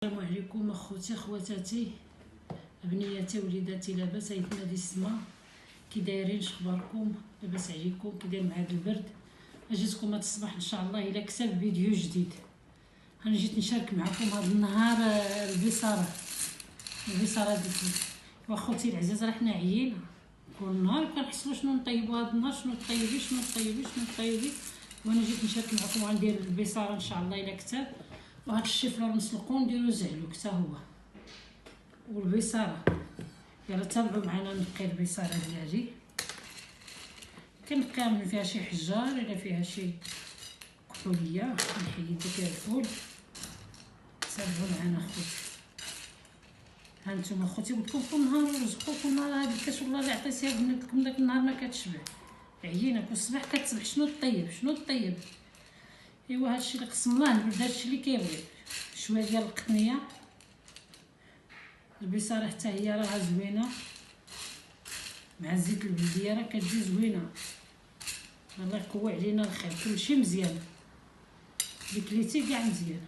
السلام عليكم اخوتي خواتاتي بنياتي وليداتي، لاباس؟ عيطنا دي السما، كي دايرين؟ شخباركم؟ لاباس عليكم؟ كي داير مع هذا البرد؟ جيتكم هذا الصباح ان شاء الله الا كسب فيديو جديد. انا جيت نشارك معكم هذا النهار البصاره ديالي. واخوتي العزاز، راه حنا عيينا كل نهار كنحسبوا شنو نطيبوا هذا النهار، شنو طيبي. وانا جيت نشارك معكم وغندير البصاره ان شاء الله الا كتاب. وهذا الشيفلور نسلقو نديرو زعلوك حتى هو والبصاره. يلا تابعوا معنا نقي البصاره ديالي. كنقيها من فيها شي حجار، الا فيها شي كحوليه نحيد داك الفول. تابعوا معنا خوتي. ها نتوما خوتي، قلت لكم كل نهار ورزقكم نهار. هاد الكاس والله اللي عطيتيها بنتكم داك النهار ما كتشبع، عيينا كل صباح كتصبح شنو طيب. ايوا هادشي اللي قسم الله البرد، هادشي اللي كيبغي. شويه ديال القطنيه، البصاره حتى هي راها زوينه مع الزيت البلديه، راه كتجي زوينه. الله يقوي علينا الخير. كلشي مزيان، اللي كليتي كاع مزيان،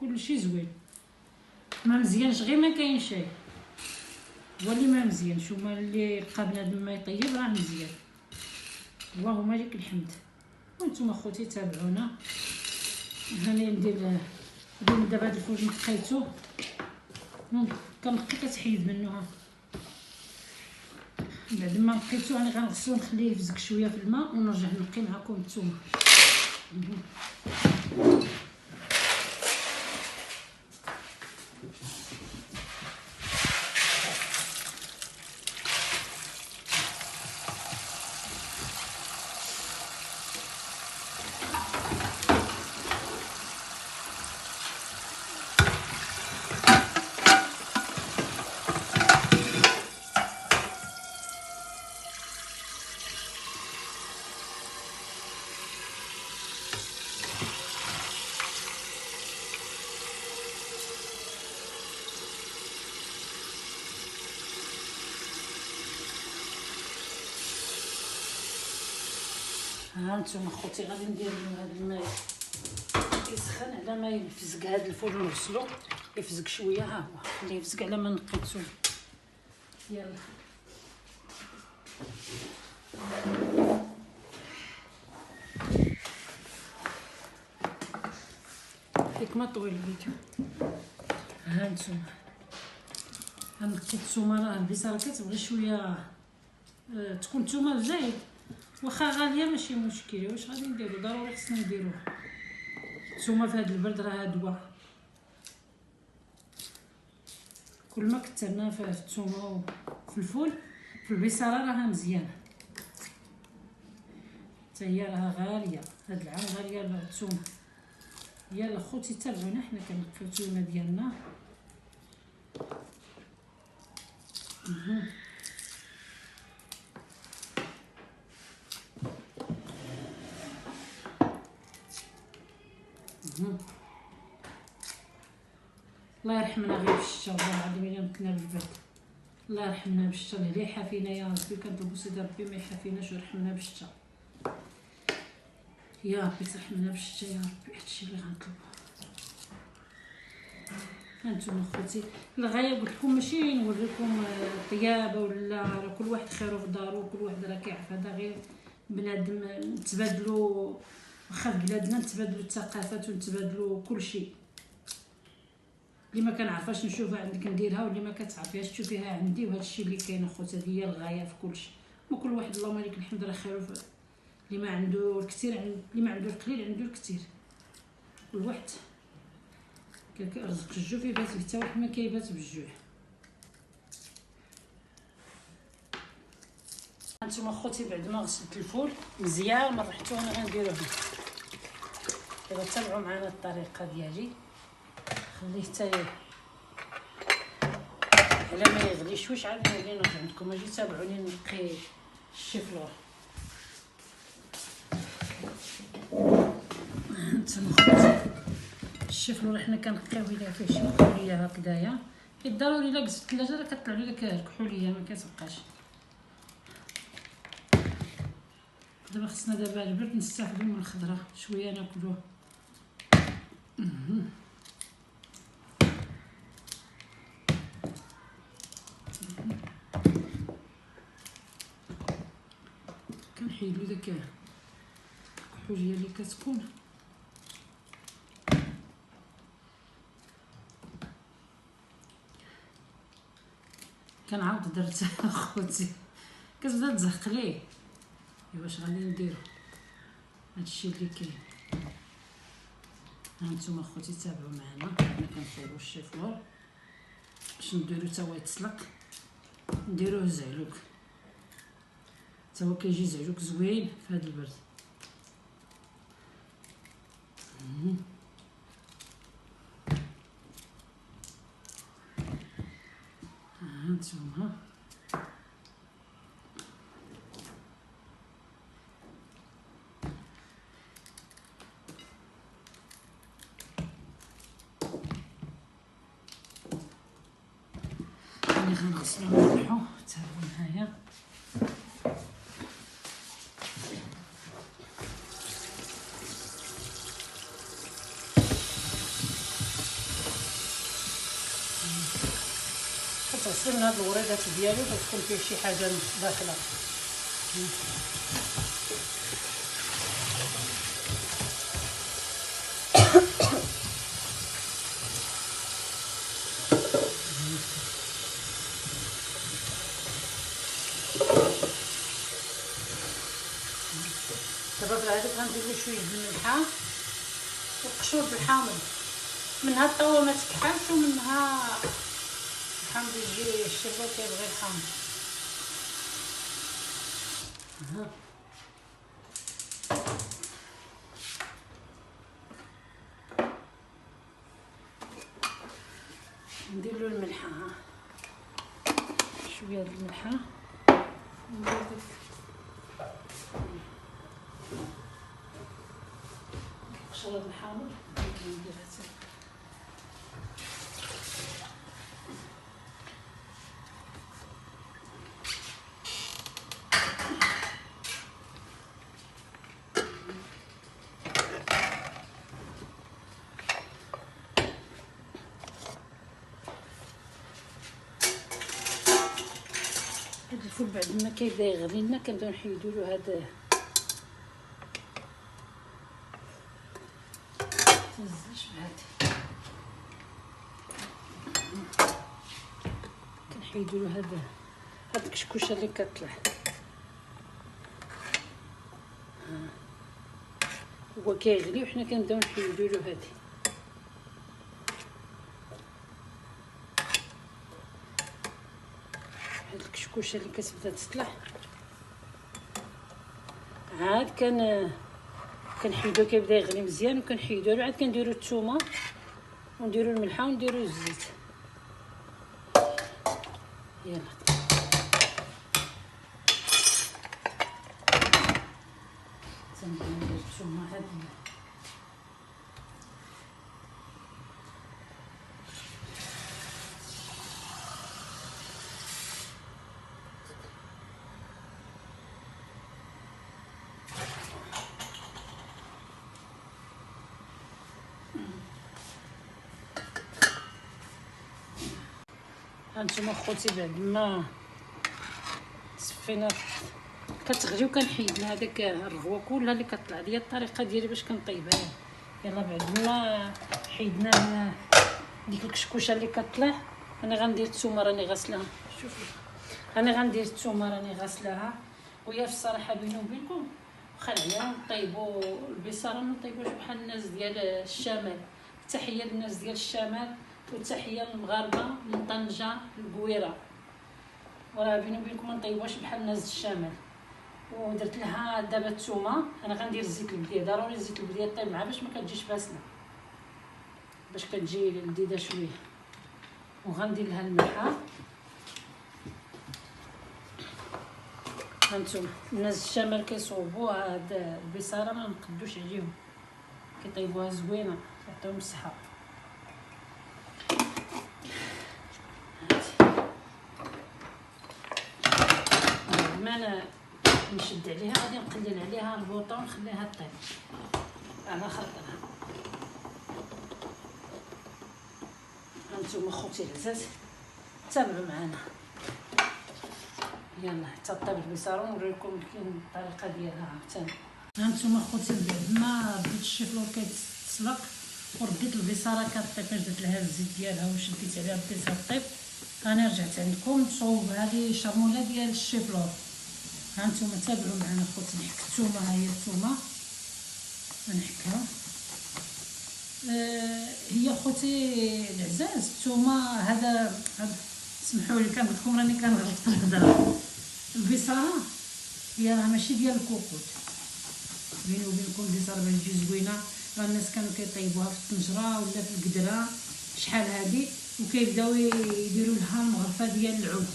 كلشي زوين. ما مزيانش غير ما كاين شيء، هو اللي ما مزيانش. وما اللي بقى بنادم ما يطيب راه مزيان. اللهم لك الحمد. وانتم اخوتي تابعونا. هاني ندير دابا هاد الفول نقيتو، كنقي كتحيد منه. ها بعد ما نقيتو راني غنغسلو نخليه يفزك شويه في الماء ونرجع نقي معكم الثومه. ها نتوما اخوتي، غادي ندير هذا الماء يسخن على ما يفزق هذا الفول ونغسلو يفزق شويه. ها هو خليه يفزق على ما نقيتو. يلا فيك ما طويل الفيديو. ها نتوما غنقي الثومه. راه البصاره كتبغي شويه تكون الثومه زايد، واخا غاليه ماشي مشكل. واش غادي نديرو؟ ضروري خصنا نديروها. الثومه في هذا البرد راه دواء. كل ما كثرنا في الثومه وفي الفول في البصاره راها مزيانه. حتى هي راها غاليه هاد العام، غاليه الثومه. يلا خوتي تابعونا، حنا كنقيو الثومه ديالنا. الله يرحمنا غير بالشتا، والله العظيم الا متنا بالبرد. الله يرحمنا بالشتا، اللي يحافينا يا ربي. كنطلبوا سيدي ربي ما يحافيناش ويرحمنا بالشتا يا ربي. ترحمنا بالشتا يا ربي، هادشي اللي غنطلبو. هانتوما خوتي، الغايه قلت لكم ماشي نوريكم طيابه ولا، راه كل واحد خيرو في دارو، كل واحد راه كيعرف. هذا غير بنادم نتبادلوا، واخا في بلادنا نتبادلوا الثقافات ونتبادلوا كل شيء. اللي ما كنعرفاش نشوفها عندك نديرها، واللي ما كتعرفيهاش تشوفيها عندي. وهذا الشيء اللي كاين اخوتي، هذه هي الغايه في كل شيء. وكل واحد اللهم لك الحمد راه خيرو. اللي ما عنده الكثير اللي ما عنده القليل عنده الكثير. كل واحد رزق الجوع يبات به، حتى واحد ما كيبات بالجوع. هانتوما اخوتي، بعد ما غسلت الفول مزيان مرحتو، انا غنديروه. دابا تابعوا معنا الطريقه ديالي. خليه حتى على ما يغلي شويش، عاد غادي نرجع عندكم. اجي تابعوني نقي الشيفلور. هانتوما اخوتي، الشيفلور حنا كنقيوه الا فيه شي كحوليه هكذايا. ضروري الا قزت الثلاجه راه كطلع لي داك الكحوليه ما كتبقاش. دابا خصنا دابا البرد نستافدو من الخضره شويه ناكلوه. نحيدلو داك الكحوليه اللي كتكون. كنعاود درت اخوتي كتبدا تزهق ليه. واش غادي نديرو هادشي اللي كاين. هانتوما اخوتي تابعوا معنا، حنا كنخيروا الشيفور باش نديرو تا هو يتسلق، نديروه زعلوك تا هو كيجي زعلوك زوين في هاد البرد. هانتوما اللي غنغسلو ونريحو. تابعوا معايا. كتغسل من هاد الوريدات ديالو كتكون فيه شي حاجه داخله. دابا في هذاك غندير له شويه د الملحه والقشور بالحامض، منها الطاوه ما تكحلش ومنها الحامض يجي الشربه كيبغي الحامض. ندير له الملحه، شويه د الملحه ندير قشره الحامض نديرها حتى هاد الفول. بعد ما كيبدا يغلي لنا كنبداو نحيدو له هاد تنزلش بهاد، كنحيدو له هاد الكشكوشه اللي كطلع. هو كيغلي وحنا كنبداو نحيدو له هادي. هاد الكشكوشه اللي كتبدا تطلع عاد كنحيدو كيبدا يغلي مزيان وكنحيدو له. عاد كنديرو الثومه ونديرو الملحه ونديرو الزيت. يلا تنبدا ندير الثومه هاد هانتوما خوتي. بعد ما صفينا كتغلي وكنحيد لها داك الرغوه كلها اللي كطلع ليا. الطريقه ديالي باش كنطيبها. يلا بعد ما حيدنا ديك الكشكوشه اللي كطلع انا غندير الثومه راني غاسلاها. شوفوا انا غندير الثومه راني غاسلاها. ويا في الصراحه بيني وبينكم واخا العيال نطيبوا البصاره ما نطيبوش بحال الناس ديال الشمال. تحيه للناس ديال الشمال وتحيه للمغاربه من طنجه القويره. وراه بيني وبينكم ما نطيبوش بحال الناس الشمال. ودرت لها دابا الثومه. انا غندير زيت البديه، ضروري زيت البديه طيب معها باش ما كتجيش باسله، باش كتجي لذيذه شويه. وغندير لها الملحه. هانتوما الناس الشمال كيصوبوها هاد البصاره ما نقدوش عليهم، كيطيبوها زوينه يعطيهم الصحه. ما انا نشد عليها غادي نقلل عليها البوطه ونخليها طيب على خاطرها. هانتوما خوتي العزاز تابعوا معنا. يلا حتى طيب البصاره ونوريكم الطريقه ديالها عاوتاني. هانتوما خوتي بعد ما بديت الشيفلور كيتسلق ورديت البصاره كطيب، فاش درت لها الزيت ديالها وشديت عليها بديتها طيب، انا رجعت عندكم نصوب هذه شرموله ديال الشيفلور. هانتوما تابعوا معنا خوتي. نحك الثومه، ها هي الثومه نحكها. هي خوتي العزاز الثومه هذا سمحوا لي كنقول لكم راني كنغلط في الهضره. البصاره هي راه ماشي ديال الكوكوط، بيني وبينكم البصاره باش تجي زوينه راه الناس كانوا كيطيبوها في الطنجره ولا في القدره شحال هادي وكيبداو يديروا لها المغرفه ديال العود.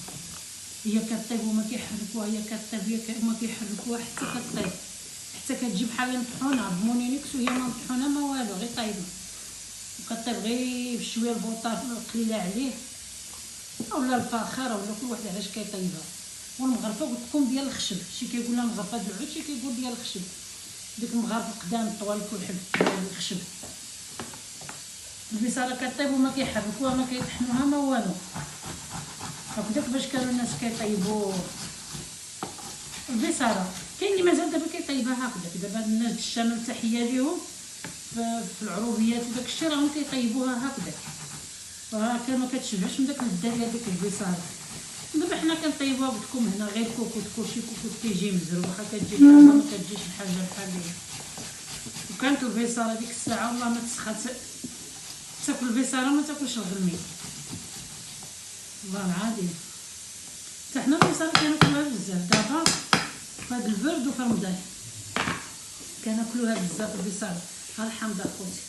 هي كطيب وما كيحركوها، هي كطيب هي ما كيحركوها حتى كطيب، حتى كتجي بحال مطحونه بمونينيكس وهي ما مطحونه ما والو، غير طايبه وكطيب غير بشويه البوطه قليله عليه اولا الفاخر ولا كل واحد علاش كيطيبها. والمغرفه قلت لكم ديال الخشب، شي كيقول لها مغرفه ديال العود، شي كيقول ديال الخشب، ديك المغارف القدام الطوال الكحل ديال الخشب. البصاره كطيب وما كيحركوها ما كيطحنوها ما والو، هكذاك باش كانوا الناس كيطيبوا البصاره. كاين اللي مازال دابا كيطيبها هكذاك، دابا الناس الشمال تحيه ليهم في العروبيات وداك الشيء راهم كيطيبوها هكذاك، راه كان ما كتشبعش من داك اللذه ديال ديك البصاره. دابا حنا كنطيبوها قلت لكم هنا غير كوكوط، كلشي كوكوط كيجي مزروب، واخا كتجي الحاجه ما كتجيش الحاجه بحال هي. وكانت البصاره ديك الساعه والله ما تسخات، تاكل البصاره ما تاكلش الغمي والله العظيم. حتى حنا البصاره كناكلوها بزاف دابا في هاد البرد وفي رمضان كناكلوها بزاف البصاره. ها الحامضه خوتي،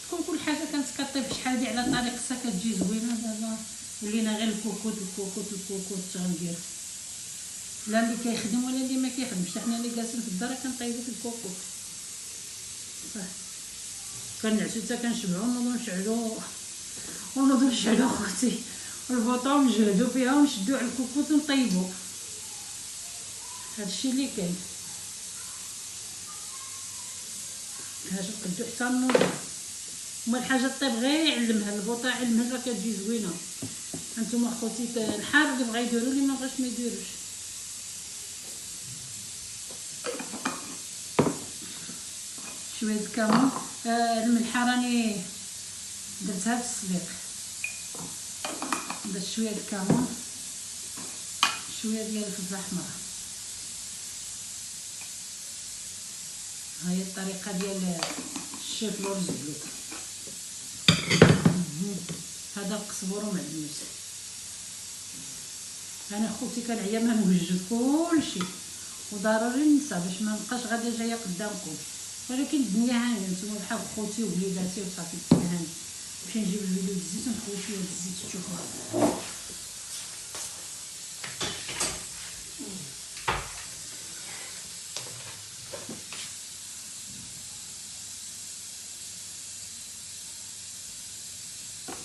تكون كل حاجه كانت كطيب شحال هادي على طريقتها كتجي زوينه. دابا ولينا غير الكوكوط غندير، لا اللي كيخدم ولا اللي ما كيخدمش، حنا اللي جالسين في الدار كنطيبو في الكوكوط صح. كنعسو حتى كنشبعو ونوضو نشعلو خوتي البوطه ونجهدو فيها ونشدو على الكوكوط ونطيبو. هادشي اللي كاين. هاش نقدو حتى نوضو، وما الحاجه طيب غير علمها البوطه، علمها راه كتجي زوينه. هانتوما خوتي الحار اللي بغا يديروا اللي ما بغاش ما يديروش. شويه الكمون، الملحه راني درتها في السليق، درت شويه الكمون، شويه ديال الفلفل احمر. ها هي الطريقه ديال الشيفلور زبلوك. هذا القزبور ومعدنوس. انا خوتي كنعيا ما نوجد كلشي وضروري ننسى باش ما نبقاش غادا جايه قدامكم، ولكن الدنيا هانيه نتوما بحال خوتي ووليداتي وصافي الدنيا هانيه. نمشي نجيب الفيديو الزيت ونخوي شويه الزيت تشوفوها.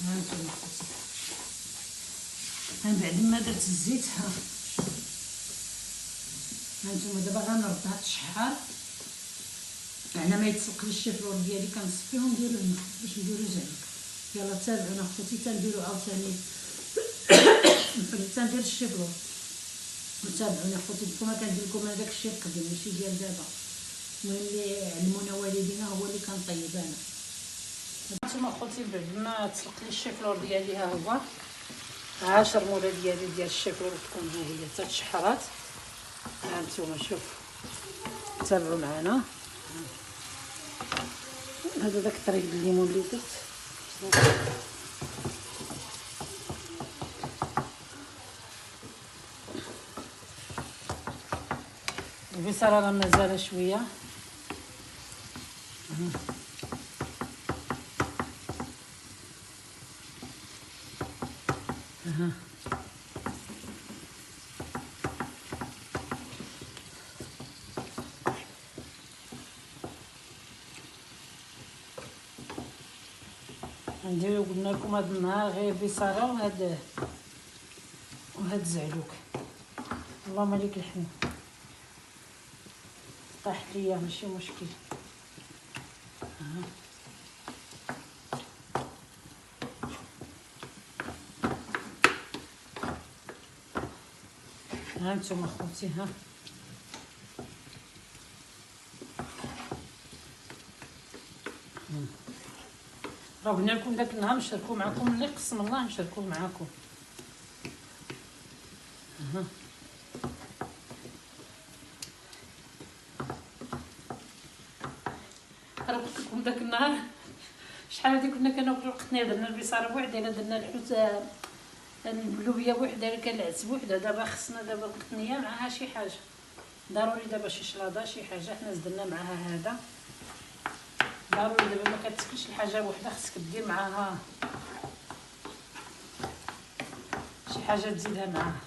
هانتوما خوتي من بعد ما درت الزيت هانتوما دابا غنردها تشحر على ما يتسلق الشيفلور ديالي. كنصفيه ونديرو الماء باش نديرو زعما. يلا تابعونا خوتي تنديرو عاوتاني تندير الشيفلور وتابعونا خوتي. كما كندير لكم هذاك الشيء القديم ماشي ديال دابا، المهم اللي علمونا والدينا هو اللي كنطيب انا. هانتوما خوتي بعد ما تسلق لي الشيفلور ديالي ها هو 10 موله ديالي ديال الشيفلور تكون هي حتى تشحرات. هانتوما شوف تابعوا معنا. هذا داك طريق الليمون اللي درت. البصاره راه مازال شويه. نديرو قلنا لكم هذا النهار غير بصاره وهاد الزعلوك. اللهم لك الحمد طاحت ليا ماشي مشكل. ها نتوما خوتي، ها راه قلنا لكم داك النهار نشاركو معكم، اللي قسم الله نشاركو معكم. ها راه قلت لكم داك النهار شحال هادي كنا كناكلو القطنيه، درنا البصاره بوحدها، درنا الحوت اللوبيا بوحدها، كان العدس بوحدها. دابا خصنا دابا القطنيه معها شي حاجه ضروري، دابا شي شلاضه شي حاجه حنا زدنا معها هذا ضروري. دابا ما كتاكلش الحاجه بوحدها، خصك دير معاها شي حاجه تزيدها معاها.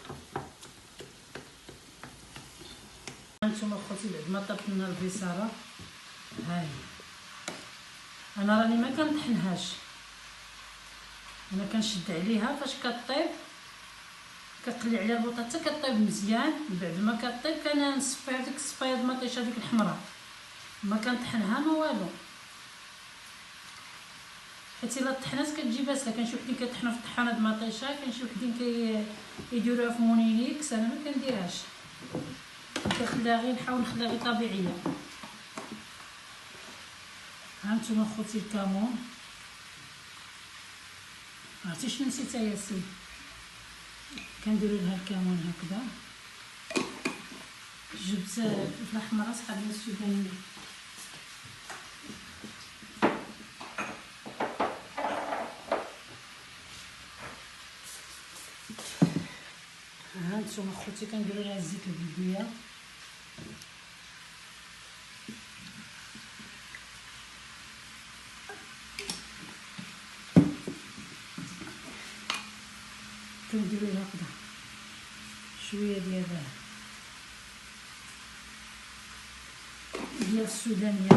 هانتوما خوتي بعد ما طبقنا البصاره، هاي انا راني ما كنطحنهاش، انا كنشد عليها فاش كطيب، كقلي عليها البطاطا كطيب مزيان. بعد ما كطيب كنصفيها ديك الصفايه د المطيشه ديك الحمراء، ما كنطحنها ما والو، حيت الا طحنات كتجي باسله. كان شي وحدين كيطحنوا في الطحانه د المطيشه، كان شي وحدين كيديروها في مونينيكس، انا ما كنديرهاش، كنخليها غير نحاول نخليها غير طبيعيه. هانتوما خوتي الكمون، عرفتي شنو نسيت ياسين؟ كنديروا لها الكمون هكذا. جبت فلفله حمراء صحابي السودانيه، هانتوما خوتي كنديروا لها الزيت البلديه. كنديروا لها هكذا شويه ديال السودانيه.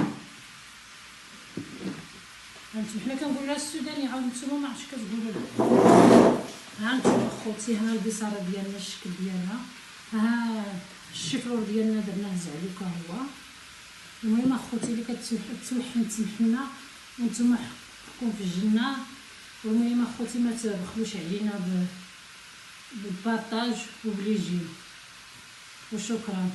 هانتوما حنا كنقولوا لها السودانيه، عاود نتوما ما عرفتش كتقولوا لها. هانتوما خوتي، ها البصاره ديالنا الشكل ديالها، ها الشيفرور ديالنا درناه زعلوكا هو. المهم اخوتي اللي كتوحن تمحنا وانتم حكم في الجنه. والمهم اخوتي ما تبخلوش علينا بالبارطاج وبليجي، وشكرا.